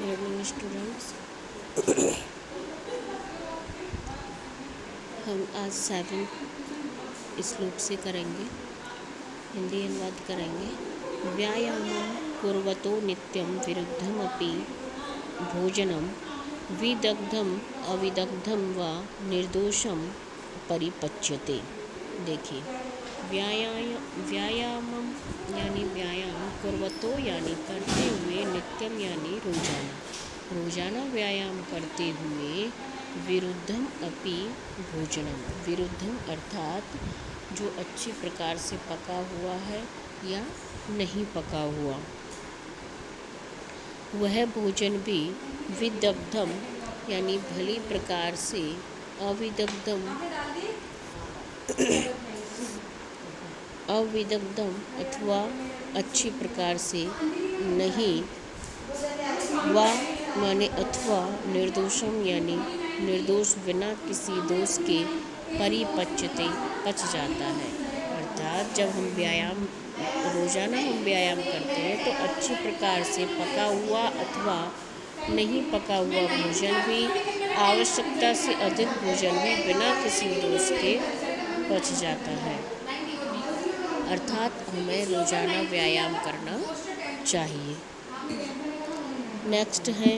Morning students. हम आज 7 श्लोक से करेंगे, हिंदी अनुवाद करेंगे। व्यायामं कुर्वतो नित्यं विरुद्धमपि भोजनं विदग्धम अविदग्धम व निर्दोषम परिपच्यते। देखिए, व्यायामम यानी व्यायाम, कुर्वतो यानी करते हुए, नित्यम यानी रोजाना व्यायाम करते हुए, विरुद्धम अपि भोजनम, विरुद्धम अर्थात जो अच्छी प्रकार से पका हुआ है या नहीं पका हुआ, वह भोजन भी, विदग्धम यानी भली प्रकार से, अविदग्धम अथवा अच्छी प्रकार से नहीं, वा माने अथवा, निर्दोषम यानी निर्दोष बिना किसी दोष के, परिपच्यते पच जाता है। अर्थात जब हम रोजाना हम व्यायाम करते हैं तो अच्छी प्रकार से पका हुआ अथवा नहीं पका हुआ भोजन भी, आवश्यकता से अधिक भोजन भी बिना किसी दोष के पच जाता है। अर्थात हमें रोजाना व्यायाम करना चाहिए। नेक्स्ट है,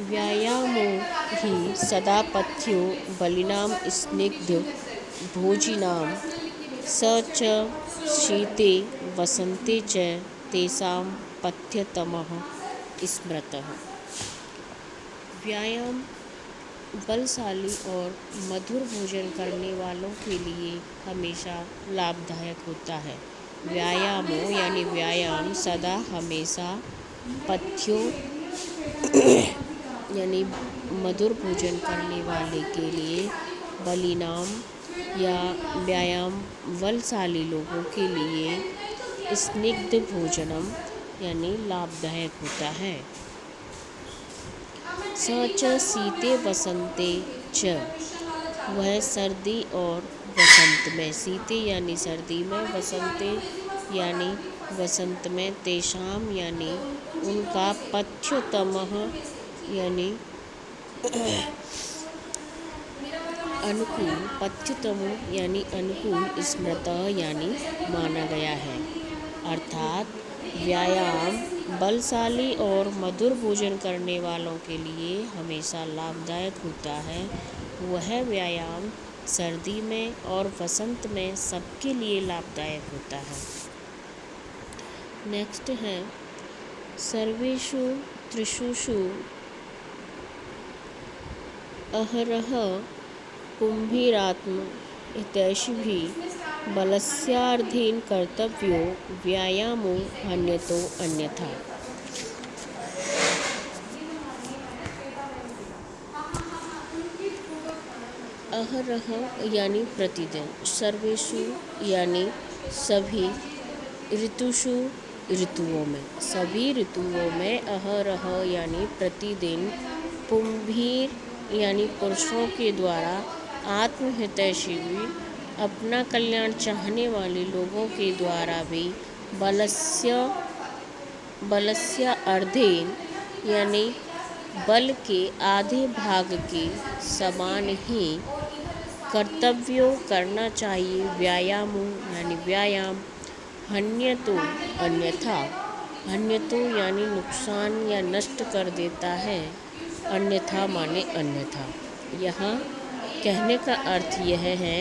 व्यायामो ही सदा पथ्यो बलिनाम स्निग्ध भोजिनाम स च शीते वसंते च तेषां पथ्यतमः स्मृतः। व्यायाम बलशाली और मधुर भोजन करने वालों के लिए हमेशा लाभदायक होता है। व्यायामो यानी व्यायाम, सदा हमेशा, पथ्यो यानी मधुर भोजन करने वाले के लिए, बलिनाम या व्यायाम बलशाली लोगों के लिए, स्निग्ध भोजनम यानी लाभदायक होता है। स च शीते वसंते च, वह सर्दी और वसंत में, शीते यानी सर्दी में, वसंते यानी वसंत में, तेषाम यानी उनका, पथ्यतमः यानी अनुकूल, पथ्यतम यानी अनुकूल, स्मृतः यानी माना गया है। अर्थात व्यायाम बलशाली और मधुर भोजन करने वालों के लिए हमेशा लाभदायक होता है। वह व्यायाम सर्दी में और वसंत में सबके लिए लाभदायक होता है। नेक्स्ट है, सर्वेषु त्रिषु अहरह कुंभीरात्म हितैषिभिः बलस्यार्धेन कर्तव्यो व्यायामो हन्यतो अन्यथा। अहरह यानी प्रतिदिन, सर्वेषु यानी सभी, ऋतुषु ऋतुओं में, सभी ऋतुओं में, अहरह यानी प्रतिदिन, पुंभीर यानी पुरुषों के द्वारा, आत्महितैषी भी अपना कल्याण चाहने वाले लोगों के द्वारा भी, बलस्य अर्धेन यानी बल के आधे भाग के समान ही, कर्तव्यों करना चाहिए, व्यायामों यानी व्यायाम, हन्यतो अन्यथा, हन्यतो यानी नुकसान या नष्ट कर देता है, अन्यथा माने अन्यथा। यहाँ कहने का अर्थ यह है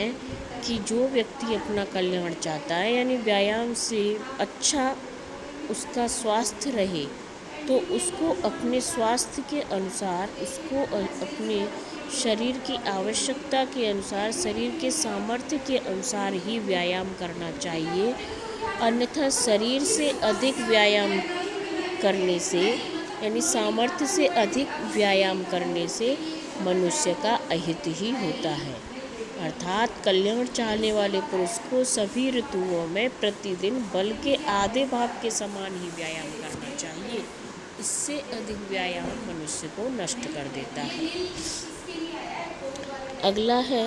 कि जो व्यक्ति अपना कल्याण चाहता है, यानी व्यायाम से अच्छा उसका स्वास्थ्य रहे, तो उसको अपने स्वास्थ्य के अनुसार, उसको अपने शरीर की आवश्यकता के अनुसार, शरीर के सामर्थ्य के अनुसार ही व्यायाम करना चाहिए। अन्यथा शरीर से अधिक व्यायाम करने से, यानी सामर्थ्य से अधिक व्यायाम करने से मनुष्य का अहित ही होता है। अर्थात कल्याण चाहने वाले पुरुष को सभी ऋतुओं में प्रतिदिन बल के आधे भाग के समान ही व्यायाम करना चाहिए। इससे अधिक व्यायाम मनुष्य को नष्ट कर देता है। अगला है,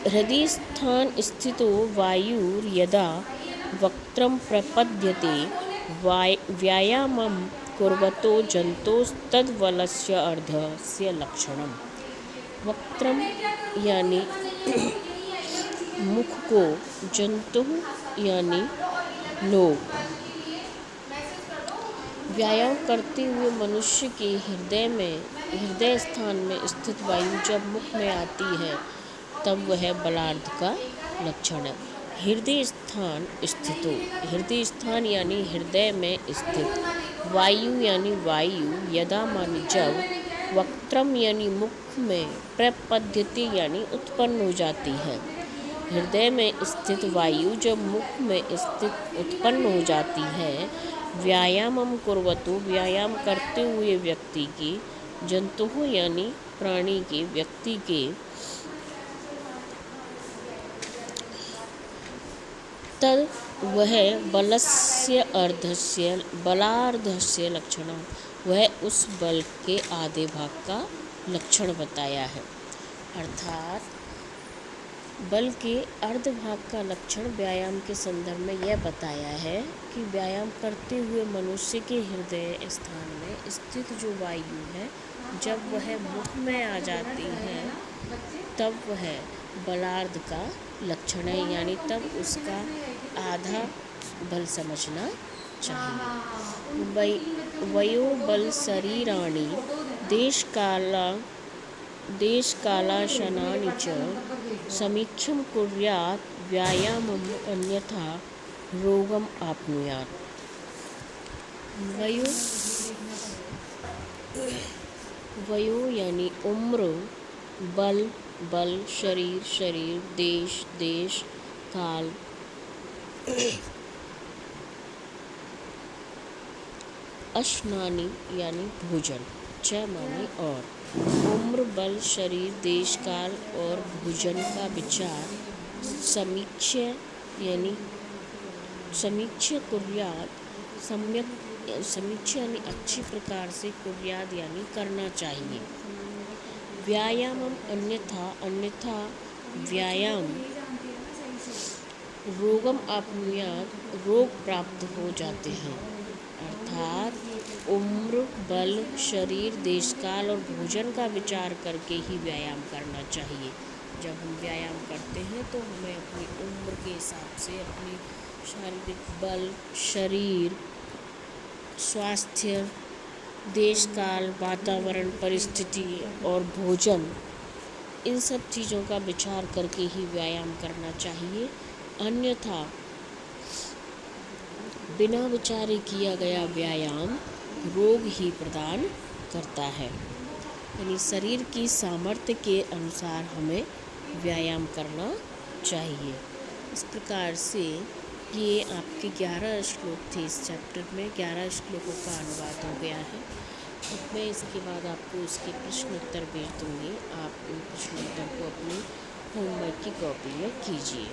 हृदय स्थान स्थितो वायुर्यदा वक्त्रम प्रपद्यते व्यायामं कुर्वतो जन्तोस्तद्बलस्य अर्धस्य लक्षणम। वक्त्रम यानी मुख को, जंतु यानी लोग। व्यायाम करते हुए मनुष्य के हृदय स्थान में स्थित वायु जब मुख में आती है तब वह बलार्ध का लक्षण है। हृदय स्थान यानी हृदय में स्थित, वायु यानी वायु, यदा मानी जब, वक्त्रम यानी मुख में, प्रपद्यते यानी उत्पन्न हो जाती है। हृदय में स्थित वायु जब मुख में स्थित उत्पन्न हो जाती है। व्यायामम कुर्वतो व्यायाम करते हुए व्यक्ति की, जंतु यानी प्राणी के, व्यक्ति के, तद वह बलार्धस्य लक्षण, वह उस बल के आधे भाग का लक्षण बताया है। अर्थात बल के अर्ध भाग का लक्षण व्यायाम के संदर्भ में यह बताया है कि व्यायाम करते हुए मनुष्य के हृदय स्थान में स्थित जो वायु है, जब वह मुख में आ जाती है तब वह बलार्ध का लक्षण है, यानी तब उसका आधा बल समझना चाहिए। वयो बल शरीराणि देशकालाशनानि च समीक्षं कुर्यात् व्यायामम् अन्यथा रोगम आप्नुयात्। वयो यानी उम्र, बल शरीर, देश काल, अश्नानि यानी भोजन, च माने और, उम्र, बल, शरीर, देश काल और भोजन का विचार समीक्षा कुर्याद, समीक्षा यानी अच्छी प्रकार से, कुर्याद यानी करना चाहिए। व्यायामम अन्यथा व्यायाम रोगम आप्नुयात्, रोग प्राप्त हो जाते हैं। अर्थात उम्र, बल, शरीर, देशकाल और भोजन का विचार करके ही व्यायाम करना चाहिए। जब हम व्यायाम करते हैं तो हमें अपनी उम्र के हिसाब से अपनी शारीरिक बल, शरीर, स्वास्थ्य, देशकाल, वातावरण, परिस्थिति और भोजन, इन सब चीज़ों का विचार करके ही व्यायाम करना चाहिए। अन्यथा बिना विचारे किया गया व्यायाम रोग ही प्रदान करता है। यानी शरीर की सामर्थ्य के अनुसार हमें व्यायाम करना चाहिए। इस प्रकार से ये आपके 11 श्लोक थे। इस चैप्टर में 11 श्लोकों का अनुवाद हो गया है। अब मैं इसके बाद आपको उसके प्रश्न उत्तर भेज दूँगी। आप उन प्रश्न उत्तर को अपनी होमवर्क की कॉपी में कीजिए।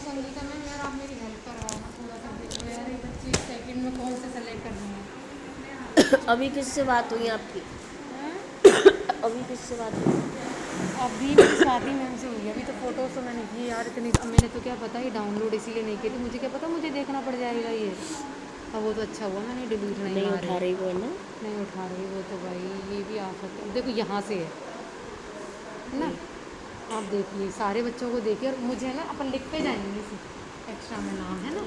संगीता मैम, यार आप मेरी हेल्प करवाओ ना, थोड़ा सा देखो यार, ये बच्चे सेकंड में कौन से सेलेक्ट करना है। अभी किससे बात हुई आपकी? अभी किससे बात हुई? अभी मेरी स्वाति मैम से हुई है। अभी तो फोटोज तो मैंने की यार इतनी, अब मैंने तो क्या पता ही डाउनलोड इसीलिए नहीं की थी, मुझे क्या पता मुझे देखना पड़ जाएगा ये। अब वो तो अच्छा हुआ मैंने डिलीट नहीं उठा रही वो ना, नहीं उठा रही वो, तो भाई ये भी आफत है। देखो यहाँ से है ना, आप देखिए सारे बच्चों को देखिए, और मुझे ना अपन लिखते जाएंगे एक्स्ट्रा में नाम, है ना।